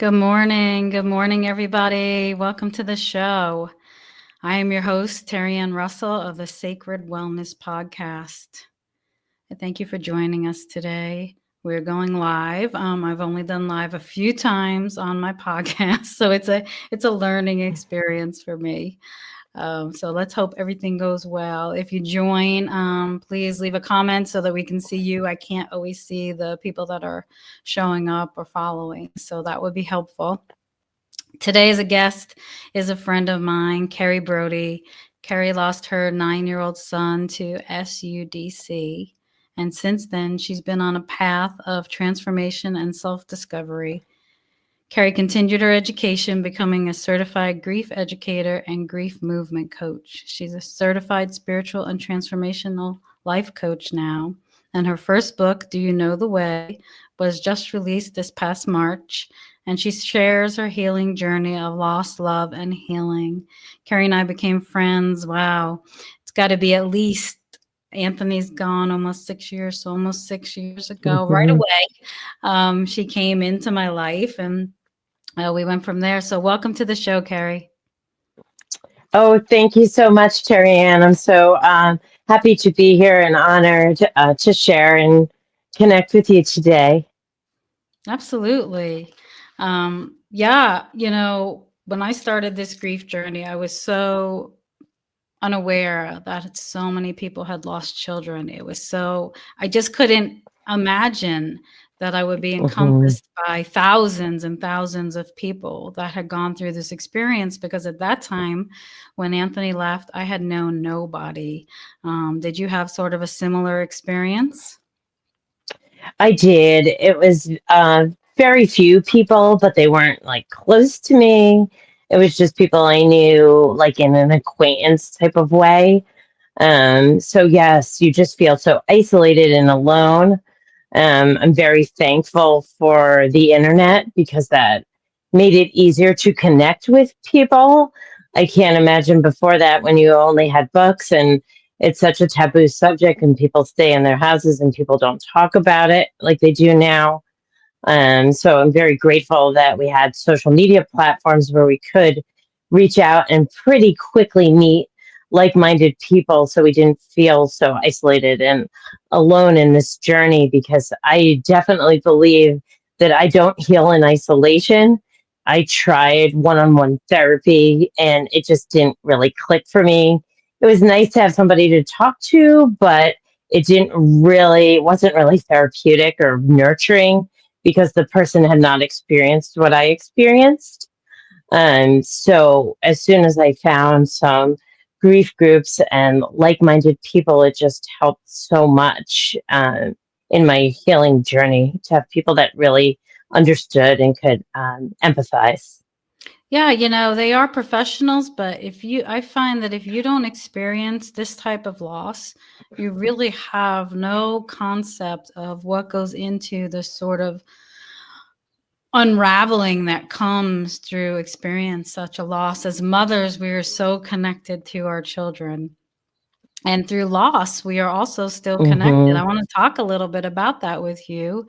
Good morning. Good morning, everybody. Welcome to the show. I am your host, Terry Ann Russell of the Sacred Wellness Podcast. Thank you for joining us today. We're going live. I've only done live a few times on my podcast, so it's a learning experience for me. So let's hope everything goes well. If you join, please leave a comment so that we can see you. I can't always see the people that are showing up or following, so that would be helpful. Today's guest is a friend of mine, Carrie Brody. Carrie lost her 9-year-old son to SUDC. And since then, she's been on a path of transformation and self discovery. Carrie continued her education, becoming a certified grief educator and grief movement coach. She's a certified spiritual and transformational life coach now. And her first book, Do You Know the Way, was just released this past March. And she shares her healing journey of loss, love, and healing. Carrie and I became friends. Wow. It's got to be at least, Anthony's gone almost 6 years. So almost 6 years ago, right hmm away, she came into my life and we went from there. So welcome to the show, Carrie. Oh, thank you so much, Terry Ann. I'm so happy to be here and honored to share and connect with you today. Absolutely. Yeah, when I started this grief journey, I was so unaware that so many people had lost children. I just couldn't imagine that I would be hmm encompassed by thousands and thousands of people that had gone through this experience because at that time, when Anthony left, I had known nobody. Did you have sort of a similar experience? I did. It was very few people, but they weren't like close to me. It was just people I knew, like in an acquaintance type of way. So yes, you just feel so isolated and alone. I'm very thankful for the internet because that made it easier to connect with people. I can't imagine before that when you only had books and it's such a taboo subject and people stay in their houses and people don't talk about it like they do now. So I'm very grateful that we had social media platforms where we could reach out and pretty quickly meet like-minded people so we didn't feel so isolated and alone in this journey because I definitely believe that I don't heal in isolation. I tried one-on-one therapy and it just didn't really click for me. It was nice to have somebody to talk to, but wasn't really therapeutic or nurturing because the person had not experienced what I experienced. So as soon as I found some grief groups and like-minded people, it just helped so much in my healing journey to have people that really understood and could empathize. Yeah, they are professionals, but I find that if you don't experience this type of loss, you really have no concept of what goes into the sort of unraveling that comes through experience such a loss. As mothers, we are so connected to our children. And through loss, we are also still connected. hmm I want to talk a little bit about that with you.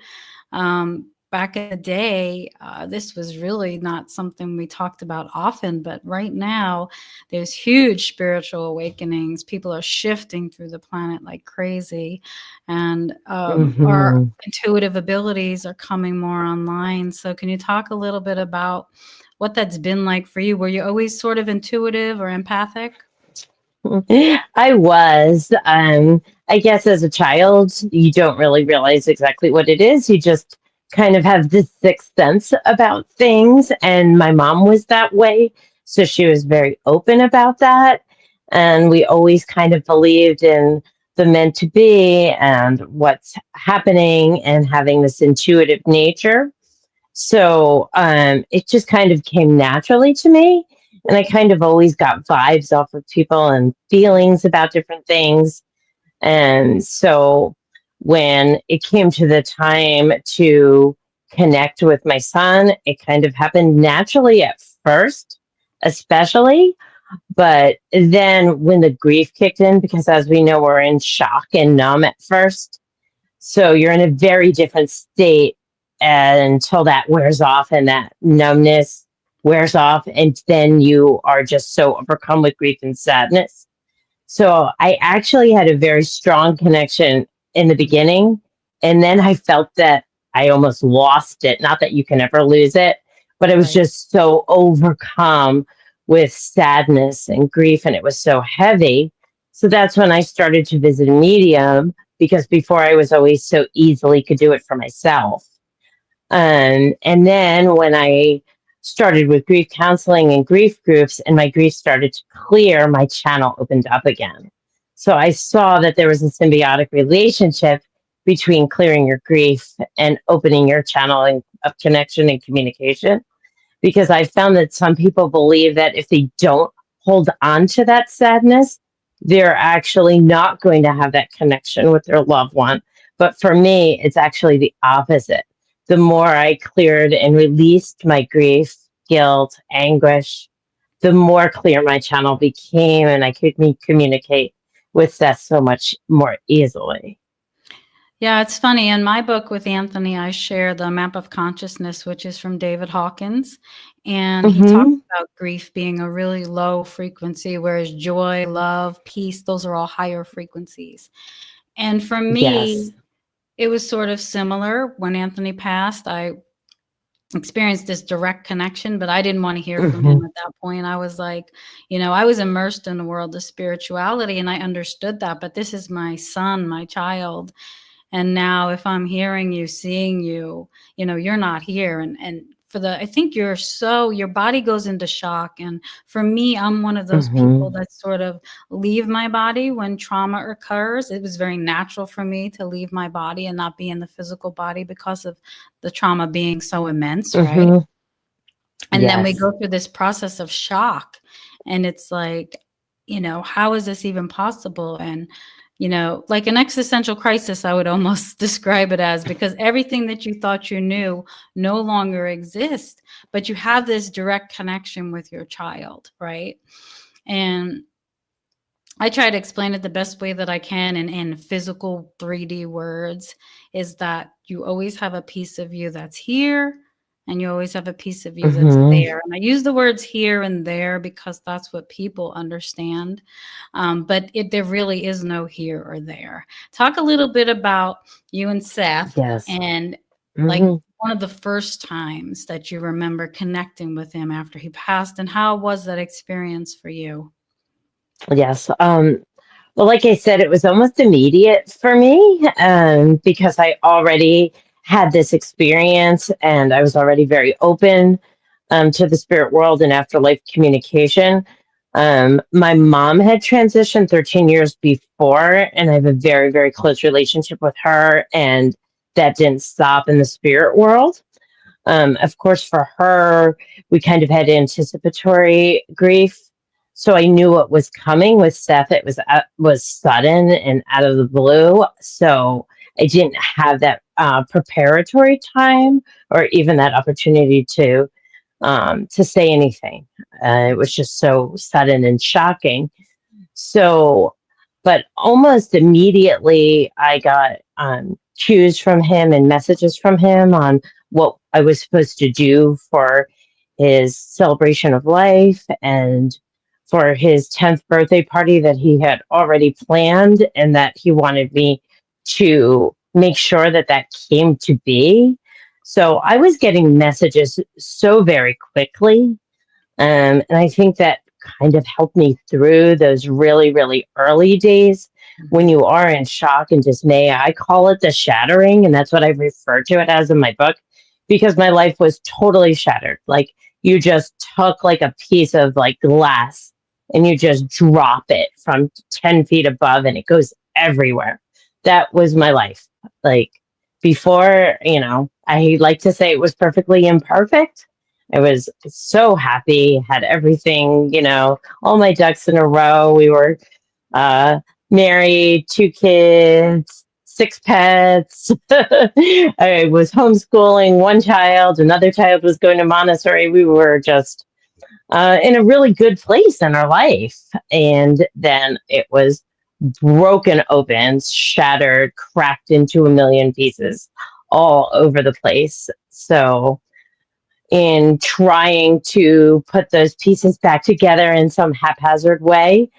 Back in the day, this was really not something we talked about often, but right now, there's huge spiritual awakenings. People are shifting through the planet like crazy, and our hmm intuitive abilities are coming more online. So, can you talk a little bit about what that's been like for you? Were you always sort of intuitive or empathic? I was. I guess as a child, you don't really realize exactly what it is. You just kind of have this sixth sense about things. And my mom was that way. So she was very open about that. And we always kind of believed in the meant to be and what's happening and having this intuitive nature. So it just kind of came naturally to me. And I kind of always got vibes off of people and feelings about different things. And so when it came to the time to connect with my son, it kind of happened naturally at first, especially. But then when the grief kicked in, because as we know, we're in shock and numb at first. So you're in a very different state until that wears off and that numbness wears off. And then you are just so overcome with grief and sadness. So I actually had a very strong connection in the beginning. And then I felt that I almost lost it. Not that you can ever lose it, but I was Right. just so overcome with sadness and grief, and it was so heavy. So that's when I started to visit a medium, because before I was always so easily could do it for myself. And then when I started with grief counseling and grief groups, and my grief started to clear, my channel opened up again. So I saw that there was a symbiotic relationship between clearing your grief and opening your channel of connection and communication, because I found that some people believe that if they don't hold on to that sadness, they're actually not going to have that connection with their loved one. But for me, it's actually the opposite. The more I cleared and released my grief, guilt, anguish, the more clear my channel became, and I could communicate with Seth so much more easily. Yeah, it's funny. In my book with Anthony, I share the map of consciousness, which is from David Hawkins. And he talks Mm-hmm. about grief being a really low frequency, whereas joy, love, peace, those are all higher frequencies. And for Yes. me, it was sort of similar. When Anthony passed, I experienced this direct connection, but I didn't want to hear from him Mm-hmm. at that point. I was like, I was immersed in the world of spirituality and I understood that, but this is my son, my child. And now if I'm hearing you, seeing you, you're not here. And I think your body goes into shock. And for me, I'm one of those people Mm-hmm. that sort of leave my body when trauma occurs. It was very natural for me to leave my body and not be in the physical body because of the trauma being so immense, right? Mm-hmm. And then we Yes. go through this process of shock. And it's like, how is this even possible? And, like an existential crisis, I would almost describe it as, because everything that you thought you knew no longer exists, but you have this direct connection with your child, right? And I try to explain it the best way that I can in physical 3D words, is that you always have a piece of you that's here and you always have a piece of you that's Mm-hmm. there. And I use the words here and there because that's what people understand. But there really is no here or there. Talk a little bit about you and Seth, Yes. and like Mm-hmm. one of the first times that you remember connecting with him after he passed, and how was that experience for you? Yes. Well, like I said, it was almost immediate for me, because I already had this experience and I was already very open, to the spirit world and afterlife communication. My mom had transitioned 13 years before, and I have a very, very close relationship with her, and that didn't stop in the spirit world. Of course, for her, we kind of had anticipatory grief, so I knew what was coming with Seth. It was sudden and out of the blue, so I didn't have that preparatory time or even that opportunity to say anything. It was just so sudden and shocking. So, but almost immediately, I got cues from him and messages from him on what I was supposed to do for his celebration of life and for his 10th birthday party that he had already planned, and that he wanted me to make sure that that came to be. So I was getting messages so very quickly, and I think that kind of helped me through those really, really early days when Mhm. you are in shock and dismay. I call it the shattering, and that's what I refer to it as in my book, because my life was totally shattered. Like, you just took like a piece of like glass and you just drop it from 10 feet above and it goes everywhere. That was my life. Like, before, I like to say it was perfectly imperfect. I was so happy, had everything, all my ducks in a row. We were uh, married, 2 kids, 6 pets. I was homeschooling one child, another child was going to Montessori. We were just in a really good place in our life. And then it was broken open, shattered, cracked into a million pieces all over the place. So, in trying to put those pieces back together in some haphazard way,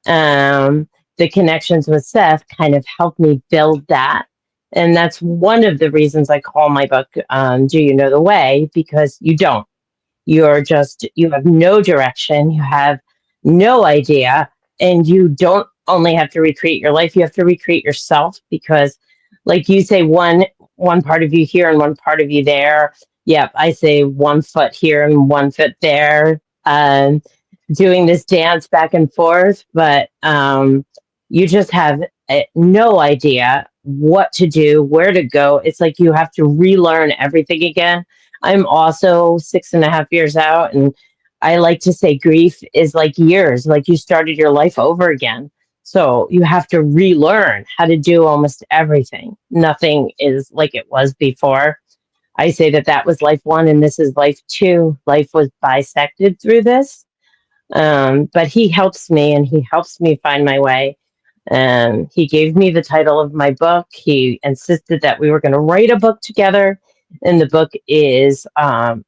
um, the connections with Seth kind of helped me build that. And that's one of the reasons I call my book, Do You Know the Way? Because you don't. You have no direction, you have no idea, and you don't only have to recreate your life, you have to recreate yourself because, like you say, one part of you here and one part of you there. Yep, I say one foot here and one foot there, doing this dance back and forth, but you just have no idea what to do, where to go. It's like you have to relearn everything again. I'm also 6.5 years out, and I like to say grief is like years, like you started your life over again. So you have to relearn how to do almost everything. Nothing is like it was before. I say that that was life one, and this is life two. Life was bisected through this, but he helps me, and he helps me find my way. He gave me the title of my book. He insisted that we were going to write a book together. And the book is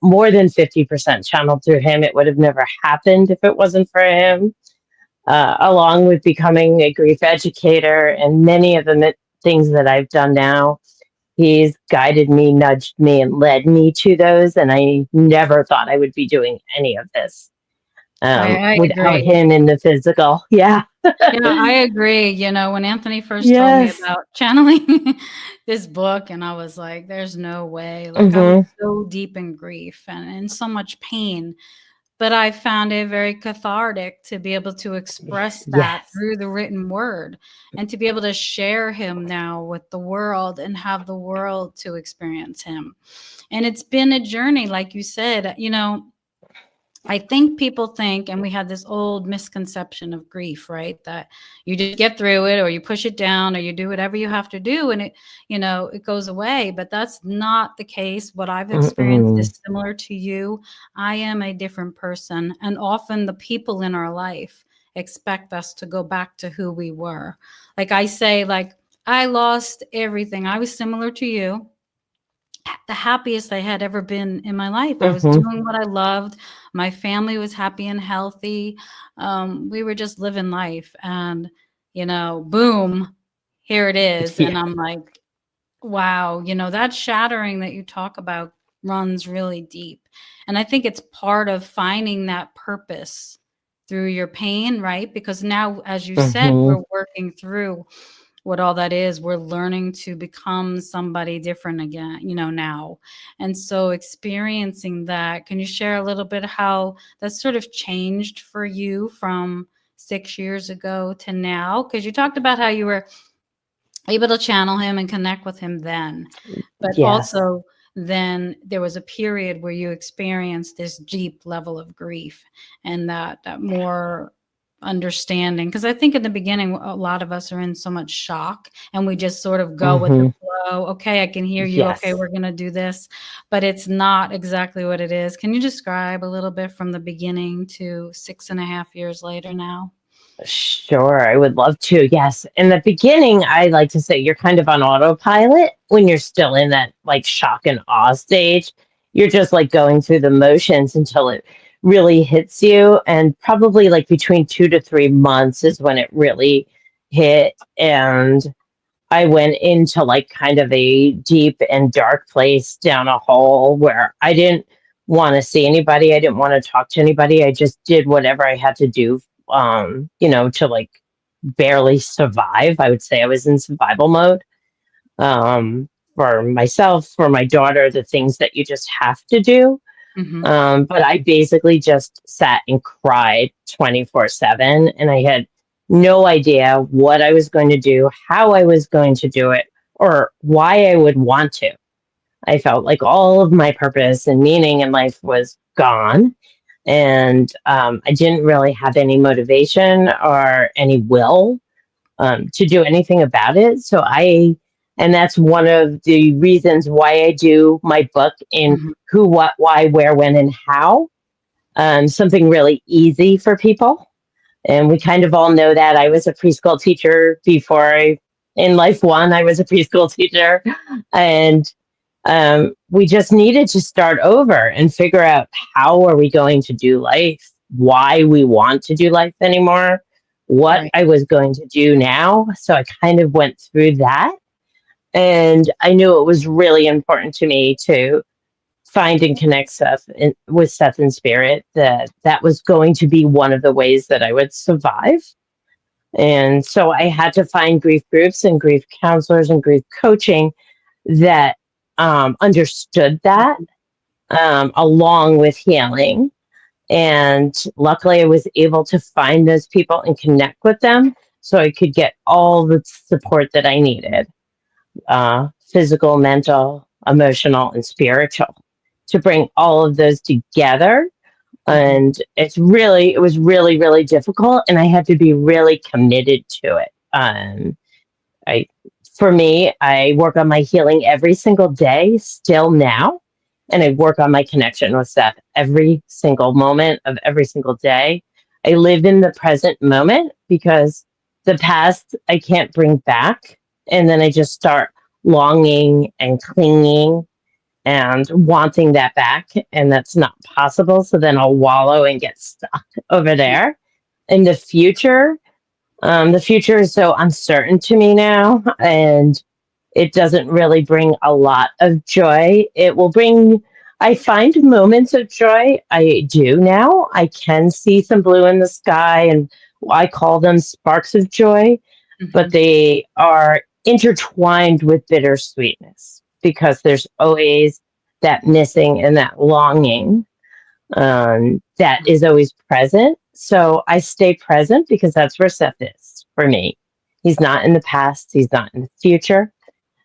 more than 50% channeled through him. It would have never happened if it wasn't for him, along with becoming a grief educator and many of the things that I've done now. He's guided me, nudged me, and led me to those. And I never thought I would be doing any of this I without agree. him in the physical. Yeah. Yeah, I agree. When Anthony first told me Yes. about channeling this book, and I was like, there's no way. Like, I was Hmm. so deep in grief and in so much pain. But I found it very cathartic to be able to express that Yes. through the written word and to be able to share him now with the world and have the world to experience him. And it's been a journey, like you said. I think people think, and we had this old misconception of grief, right? That you just get through it or you push it down or you do whatever you have to do and it goes away. But that's not the case. What I've experienced Mm-mm. is similar to you. I am a different person. And often the people in our life expect us to go back to who we were. Like I say, like, I lost everything. I was similar to you, the happiest I had ever been in my life. I was Hmm. doing what I loved. My family was happy and healthy. We were just living life. And, boom, here it is. And Yeah. I'm like, wow, that shattering that you talk about runs really deep. And I think it's part of finding that purpose through your pain, right? Because now, as you said, Hmm. we're working through what all that is. We're learning to become somebody different again, now. And so experiencing that, can you share a little bit how that sort of changed for you from 6 years ago to now? Because you talked about how you were able to channel him and connect with him then, but Yes. also then there was a period where you experienced this deep level of grief and that more understanding, because I think in the beginning a lot of us are in so much shock and we just sort of go with the Hmm. flow. Okay, I can hear you. Okay, Yes. we're going to do this, but it's not exactly what it is. Can you describe a little bit from the beginning to 6.5 years later now? Sure, I would love to. Yes. In the beginning, I like to say you're kind of on autopilot when you're still in that like shock and awe stage. You're just like going through the motions until it really hits you. And probably like between 2 to 3 months is when it really hit. And I went into like kind of a deep and dark place down a hole where I didn't want to see anybody. I didn't want to talk to anybody. I just did whatever I had to do, to like barely survive. I would say I was in survival mode, for myself, for my daughter, the things that you just have to do. Hmm. But I basically just sat and cried 24/7, and I had no idea what I was going to do, how I was going to do it, or why I would want to. I felt like all of my purpose and meaning in life was gone. And I didn't really have any motivation or any will, to do anything about it. And that's one of the reasons why I do my book in Hmm. who, what, why, where, when, and how. Something really easy for people. And we kind of all know that I was a preschool teacher in life one, I was a preschool teacher. And We just needed to start over and figure out how are we going to do life, why we want to do life anymore, what Right. I was going to do now. So I kind of went through that. And I knew it was really important to me to find and connect with Seth in spirit, that that was going to be one of the ways that I would survive. And so I had to find grief groups and grief counselors and grief coaching that understood that, along with healing. And luckily, I was able to find those people and connect with them so I could get all the support that I needed, physical, mental, emotional, and spiritual, to bring all of those together. Mhm. And it was really, really difficult. And I had to be really committed to it. I, for me, I work on my healing every single day still now. And I work on my connection with Seth every single moment of every single day. I live in the present moment because the past I can't bring back. And then I just start longing and clinging and wanting that back. And that's not possible. So then I'll wallow and get stuck over there. In the future is so uncertain to me now, and it doesn't really bring a lot of joy. It will bring, I find moments of joy. I do now. I can see some blue in the sky, and I call them sparks of joy, but Mhm. they are intertwined with bittersweetness because there's always that missing and that longing, that is always present. So I stay present because that's where Seth is for me. He's not in the past, he's not in the future.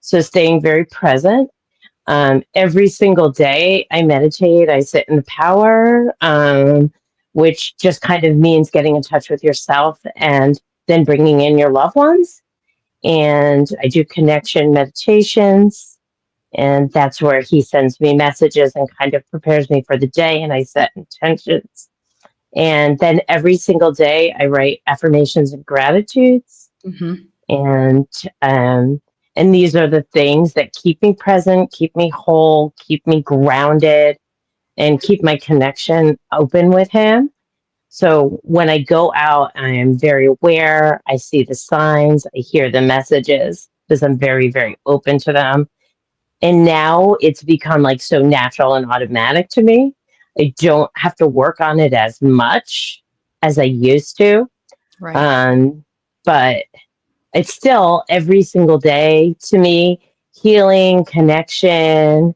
So staying very present. Every single day I meditate, I sit in the power, which just kind of means getting in touch with yourself and then bringing in your loved ones. And I do connection meditations, and that's where he sends me messages and kind of prepares me for the day, and I set intentions. And then every single day I write affirmations and gratitudes, Mhm. and um and these are the things that keep me present, keep me whole, keep me grounded, and keep my connection open with him. So when I go out, I am very aware. I see the signs, I hear the messages because I'm very, very open to them. And now it's become like so natural and automatic to me. I don't have to work on it as much as I used to. Right. Um, but it's still every single day to me, healing, connection,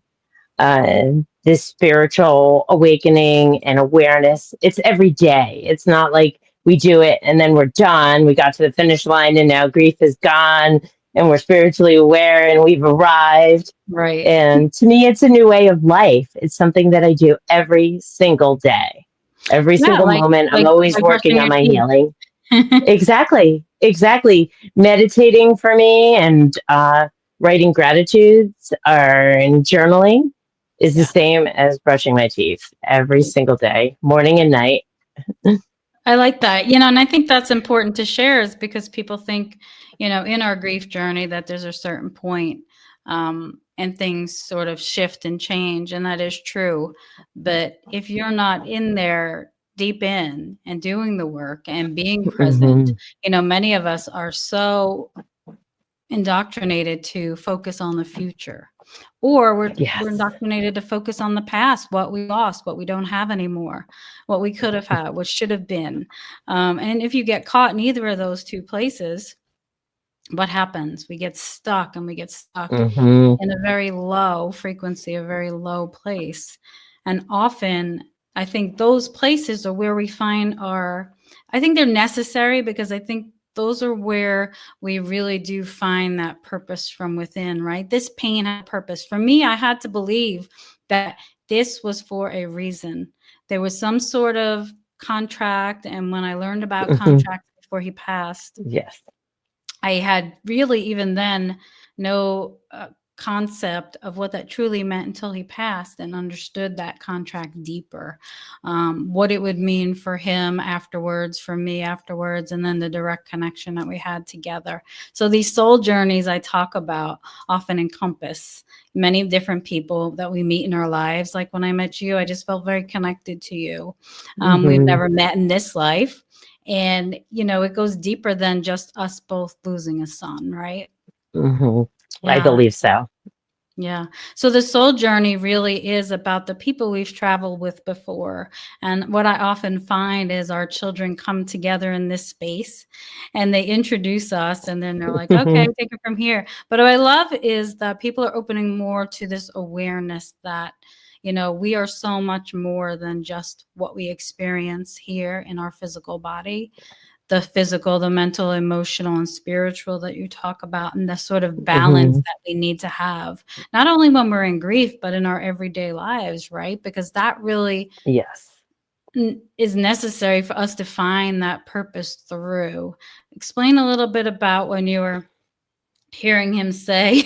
this spiritual awakening and awareness. It's every day. It's not like we do it and then we're done. We got to the finish line and now grief is gone and we're spiritually aware and we've arrived. Right. And to me, it's a new way of life. It's something that I do every single day. Every Yeah, single moment, I'm always like working brushing on your my teeth. healing. Exactly, exactly. Meditating for me and writing gratitudes or and journaling is the Yeah. same as brushing my teeth every single day, morning and night. I like that. And I think that's important to share is because people think, in our grief journey that there's a certain point, and things sort of shift and change, and that is true. But if you're not in there deep in and doing the work and being present, Hmm. many of us are so indoctrinated to focus on the future, or we're Yes. indoctrinated to focus on the past, what we lost, what we don't have anymore, what we could have had, what should have been. And if you get caught in either of those two places, what happens? We get stuck, and we get stuck Hmm. in a very low frequency, a very low place. And often, I think those places are where we find I think they're necessary, because I think those are where we really do find that purpose from within, right? This pain had purpose. For me, I had to believe that this was for a reason. There was some sort of contract. And when I learned about Hmm. contracts before he passed, Yes. I had really, even then, no. concept of what that truly meant until he passed and understood that contract deeper, what it would mean for him afterwards, for me afterwards, and then the direct connection that we had together. So these soul journeys I talk about often encompass many different people that we meet in our lives. Like when I met you, I just felt very connected to you. We've Hmm. never met in this life. And, it goes deeper than just us both losing a son, right? Hmm. I Yeah. believe so. Yeah. So the soul journey really is about the people we've traveled with before. And what I often find is our children come together in this space and they introduce us and then they're like, okay, take it from here. But what I love is that people are opening more to this awareness that, we are so much more than just what we experience here in our physical body, the physical, the mental, emotional, and spiritual that you talk about, and the sort of balance Hmm. that we need to have, not only when we're in grief, but in our everyday lives, right? Because that really Yes. is necessary for us to find that purpose through. Explain a little bit about when you were hearing him say,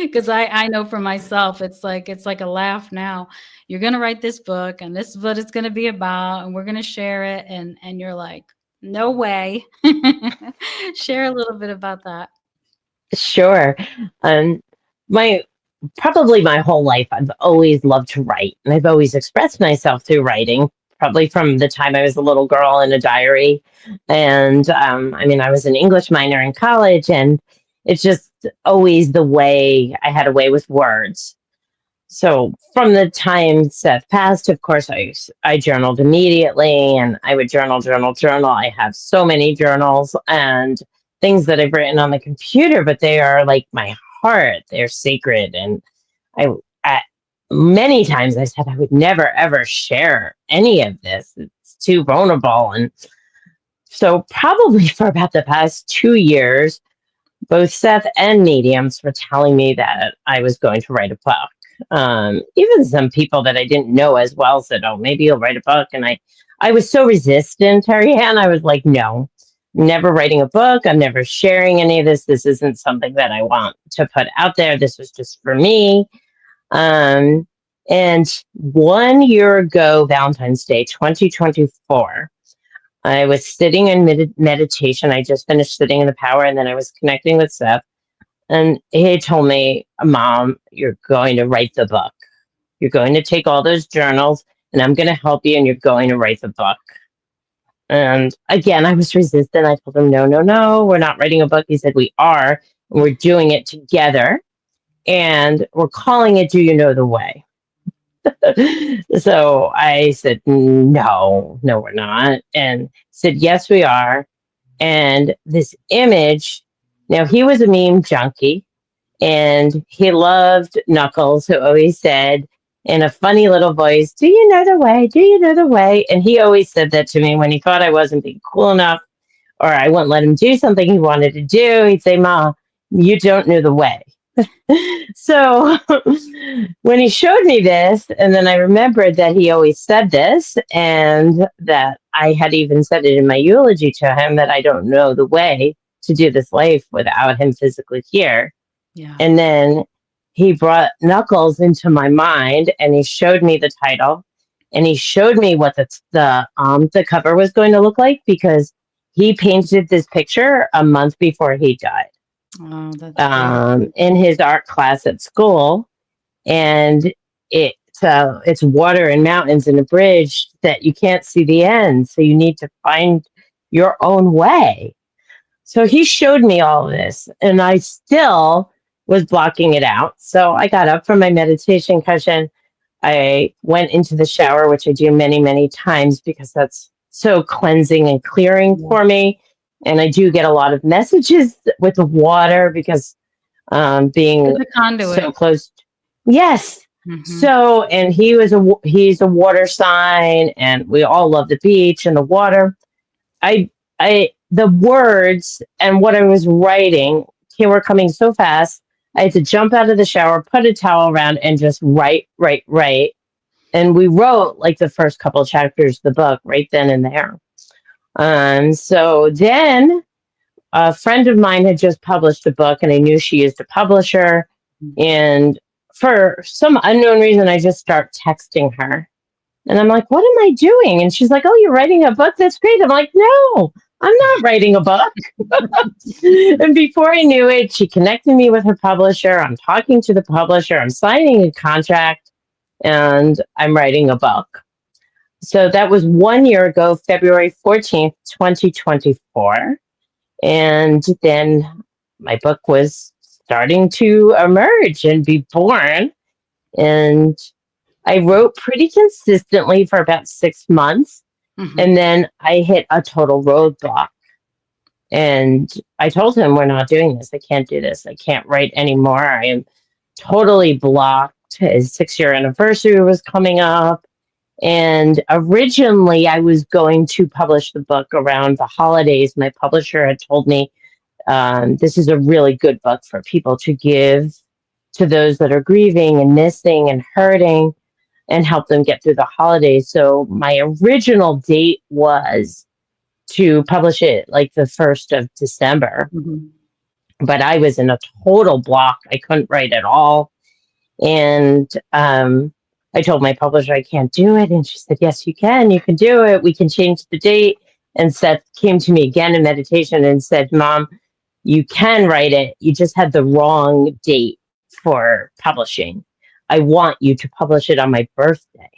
because I know for myself it's like a laugh now. You're gonna write this book and this is what it's gonna be about and we're gonna share it, and you're like, no way. Share a little bit about that. Sure. Um, my Probably my whole life, I've always loved to write, and I've always expressed myself through writing. Probably from the time I was a little girl in a diary, and I mean, I was an English minor in college, and it's just always the way I had a way with words. So from the time Seth passed, of course, I journaled immediately, and I would journal, journal, journal. I have so many journals and things that I've written on the computer, but they are like my heart. They're sacred, and I, I many times I said I would never ever share any of this. It's too vulnerable, and so probably for about the past 2 years, both Seth and mediums were telling me that I was going to write a book. Even some people that I didn't know as well said, "Oh, maybe you'll write a book." And I was so resistant, Terry Ann. I was like, "No, never writing a book. I'm never sharing any of this. This isn't something that I want to put out there. This was just for me." Um, and 1 year ago, Valentine's Day, 2024. I was sitting in meditation. I just finished sitting in the power, and then I was connecting with Seth. And he told me, "Mom, you're going to write the book. You're going to take all those journals, and I'm going to help you, and you're going to write the book." And again, I was resistant. I told him, "No, no, no, we're not writing a book." He said, "We are. And we're doing it together, and we're calling it Do You Know the Way?" So I said, "No, no, we're not." And he said, "Yes, we are." And this image, now he was a meme junkie and he loved Knuckles, who always said in a funny little voice, "Do you know the way? Do you know the way?" And he always said that to me when he thought I wasn't being cool enough or I wouldn't let him do something he wanted to do. He'd say, "Ma, you don't know the way." So when he showed me this, and then I remembered that he always said this, and that I had even said it in my eulogy to him that I don't know the way to do this life without him physically here. Yeah. And then he brought Knuckles into my mind, and he showed me the title, and he showed me what the cover was going to look like because he painted this picture a month before he died Oh, that's beautiful. in his art class at school, and it's water and mountains and a bridge that you can't see the end, so you need to find your own way. So he showed me all of this, and I still was blocking it out. So I got up from my meditation cushion. I went into the shower, which I do many, many times because that's so cleansing and clearing Yeah. for me. And I do get a lot of messages with the water because being It's a so conduit. close. Yes. Hmm. So, and he's a water sign, and we all love the beach and the water. The words and what I was writing were coming so fast. I had to jump out of the shower, put a towel around, and just write, write, write. And we wrote like the first couple of chapters of the book right then and there. So then a friend of mine had just published a book, and I knew she used a publisher. And for some unknown reason, I just start texting her. And I'm like, what am I doing? And she's like, oh, you're writing a book? That's great. I'm like, no, I'm not writing a book. And before I knew it, she connected me with her publisher. I'm talking to the publisher. I'm signing a contract and I'm writing a book. So that was 1 year ago, February 14th, 2024. And then my book was starting to emerge and be born. And I wrote pretty consistently for about 6 months. Mm-hmm. And then I hit a total roadblock. And I told him, we're not doing this. I can't do this. I can't write anymore. I am totally blocked. His 6 year anniversary was coming up. And originally, I was going to publish the book around the holidays. My publisher had told me this is a really good book for people to give to those that are grieving and missing and hurting and help them get through the holidays. So my original date was to publish it like the 1st of December, Mm-hmm. but I was in a total block. I couldn't write at all. And I told my publisher I can't do it. And she said, yes, you can. You can do it. We can change the date. And Seth came to me again in meditation and said, Mom, you can write it. You just had the wrong date for publishing. I want you to publish it on my birthday,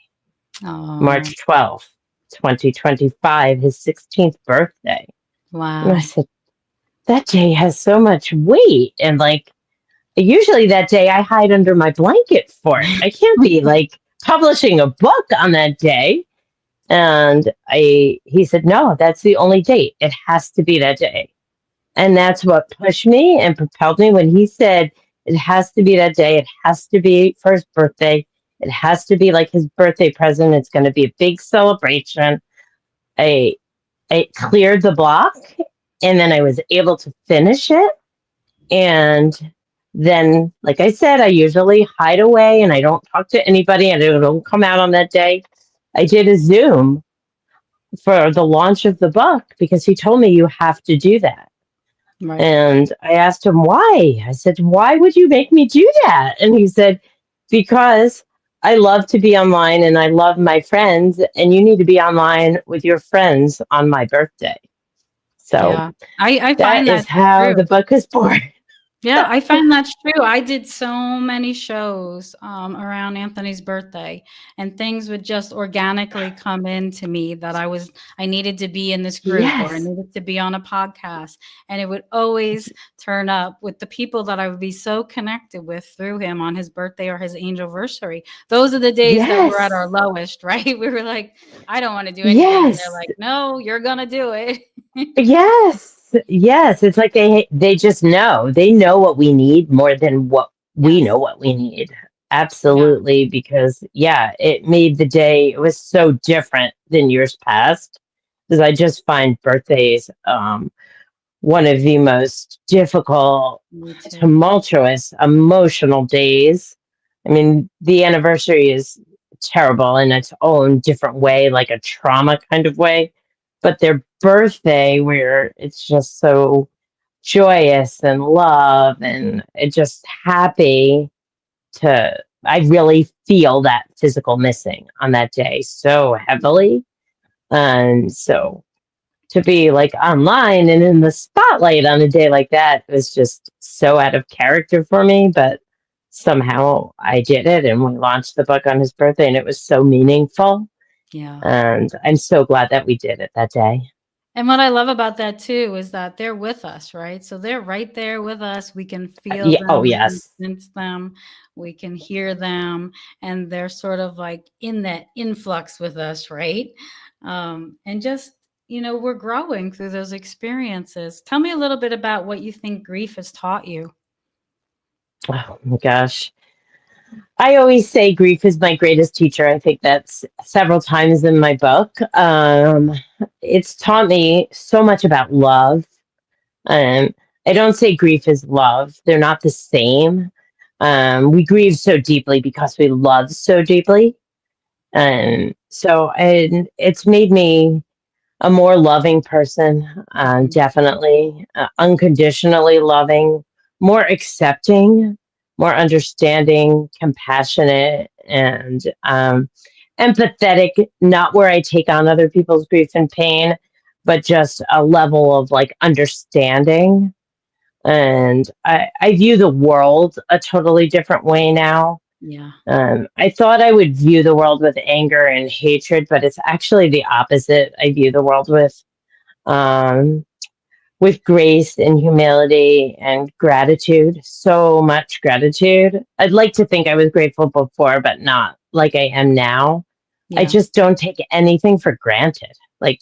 Oh, March 12th, 2025, his 16th birthday. And I wow. said, that day has so much weight. And like, usually that day I hide under my blanket for it. I can't be like publishing a book on that day. And he said, no, that's the only date. It has to be that day. And that's what pushed me and propelled me when he said, it has to be that day. It has to be for his birthday. It has to be like his birthday present. It's going to be a big celebration. I, I cleared the block and then I was able to finish it. And then, like I said, I usually hide away and I don't talk to anybody and I don't come out on that day. I did a Zoom for the launch of the book because he told me you have to do that. Right. And I asked him why. I said, why would you make me do that? And he said, because I love to be online and I love my friends, and you need to be online with your friends on my birthday. So Yeah. I that find is that how true. the book is born. Yeah, I find that's true. I did so many shows around Anthony's birthday, and things would just organically come into me that I needed to be in this group or I Yes. needed to be on a podcast, and it would always turn up with the people that I would be so connected with through him on his birthday or his anniversary. Those are the days that we're at our Yes. lowest, right? We were like, I don't want to do anything, and they're Yes. like, No, you're gonna do it. Yes. Yes. It's like they just know. They know what we need more than what we Yes. know what we need. Yeah. Absolutely. Because yeah, it made the day, it was so different than years past. Because I just find birthdays one of the most difficult, Me too. tumultuous, emotional days. I mean, the anniversary is terrible in its own different way, like a trauma kind of way. But their birthday, where it's just so joyous and love and it just happy to, I really feel that physical missing on that day so heavily. And so to be like online and in the spotlight on a day like that was just so out of character for me. But somehow I did it and we launched the book on his birthday and it was so meaningful. Yeah. And I'm so glad that we did it that day. And what I love about that too is that they're with us, right? So they're right there with us. We can feel Yeah. Oh, them, we can yes. sense them, we can hear them, and they're sort of like in that influx with us, right? And just, we're growing through those experiences. Tell me a little bit about what you think grief has taught you. Oh, my gosh. I always say grief is my greatest teacher. I think that's several times in my book. It's taught me so much about love. Um, I don't say grief is love, they're not the same. We grieve so deeply because we love so deeply. And it's made me a more loving person, Mhm. definitely, unconditionally loving, more accepting. more understanding, compassionate, and empathetic, not where I take on other people's grief and pain, but just a level of like understanding. And I view the world a totally different way now. Yeah. I thought I would view the world with anger and hatred, but it's actually the opposite. I view the world um, with grace and humility and gratitude. So much gratitude. I'd like to think I was grateful before, but not like I am now. I Yeah. just don't take anything for granted. Like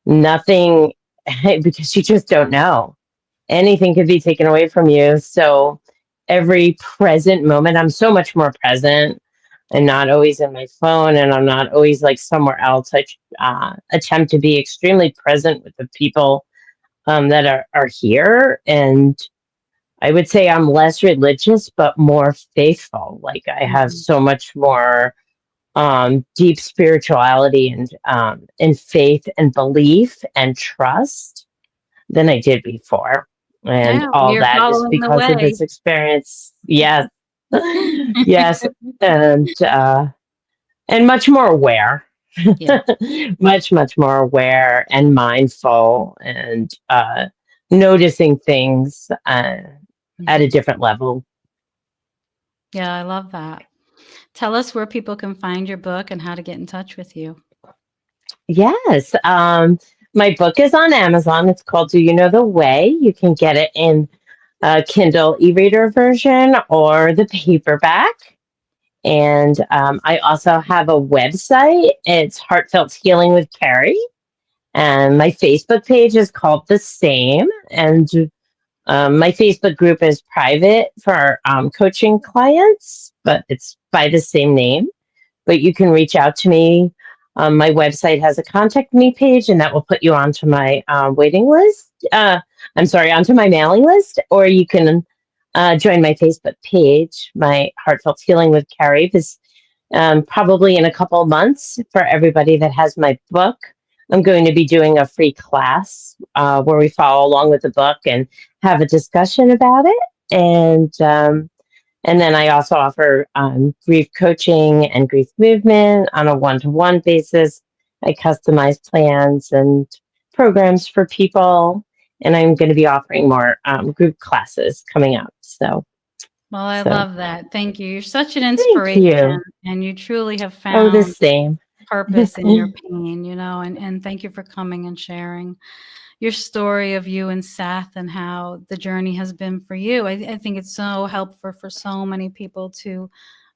nothing, because you just don't know. Anything could be taken away from you. So every present moment, I'm so much more present and Yeah. not always in my phone, and I'm not always like somewhere else. I attempt to be extremely present with the people that are here. And I would say I'm less religious, but more faithful. Like I have Mhm. so much more deep spirituality and faith and belief and trust than I did before. And Yeah, all you're that is following the because of way. this experience. Yes. Yes. And and much more aware. Yeah. Much more aware and mindful and noticing things at a Mhm. different level. Yeah, I love that. Tell us where people can find your book and how to get in touch with you. Yes. My book is on Amazon. It's called Do You Know the Way? You can get it in a Kindle e-reader version or the paperback. And I also have a website. It's Heartfelt Healing with Carrie. And my Facebook page is called the same. And my Facebook group is private for coaching clients, but it's by the same name. But you can reach out to me. My website has a contact me page, and that will put you onto my waiting list. I'm sorry, onto my mailing list, or you can join my Facebook page, my Heartfelt Healing with Carrie, because probably in a couple of months for everybody that has my book. I'm going to be doing a free class where we follow along with the book and have a discussion about it. And then I also offer grief coaching and grief movement on a one-to-one basis. I customize plans and programs for people, and I'm going to be offering more group classes coming up. Well, I So love that. Thank you. You're such an thank inspiration, you. and you truly have Oh, the found same. purpose in your pain, and thank you for coming and sharing your story of you and Seth and how the journey has been for you. I think it's so helpful for so many people to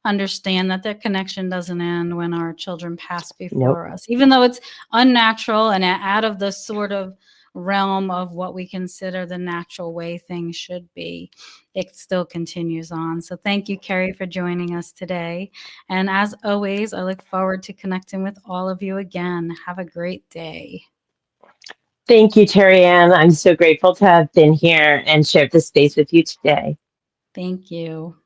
understand that their connection doesn't end when our children pass Nope. before us, even though it's unnatural and out of the sort of realm of what we consider the natural way things should be. It still continues on. So thank you, Carrie, for joining us today. And as always, I look forward to connecting with all of you again. Have a great day. Thank you, Terry Ann. I'm so grateful to have been here and shared this space with you today. Thank you.